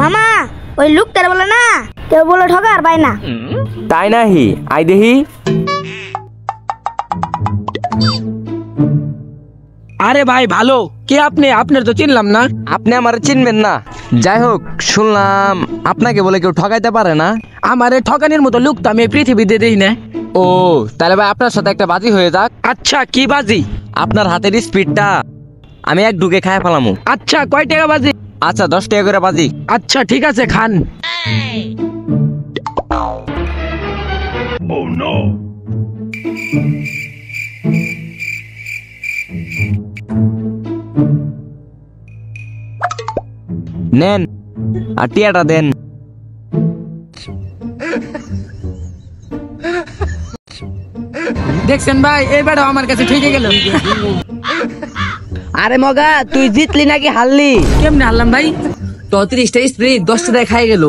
মামা ওই লোকটার বলে না কেউ বলে ঠকার পায় না। তাই নাহি আই দেহি। আরে ভাই ভালো কে আপনি? আপনার তো চিনলাম না। আপনি আমার চিনবেন না? যাই হোক, শুনলাম আপনাকে বলে কেউ ঠকাইতে পারে না। আমার ঠকানির মতো লোক তো আমি এই পৃথিবীতে দেই না। ও তাহলে ভাই আপনার সাথে একটা বাজি হয়ে যাক। আচ্ছা কি বাজি? আপনার হাতের স্পিডটা আমি এক ঢুকে খায় ফেলামু। আচ্ছা কয় টাকা বাজি? আচ্ছা 10 টাকা করে বাজি। আচ্ছা ঠিক আছে খান। নেন আর টিয়াটা দেন। দেখছেন ভাই এইবারও আমার কাছে ঠিকই গেল। আরে মগা তুই জিতলি নাকি হারলি? কেমনে হারলাম ভাই? 34টা স্প্রিট 10 টাকায় খাই গেল।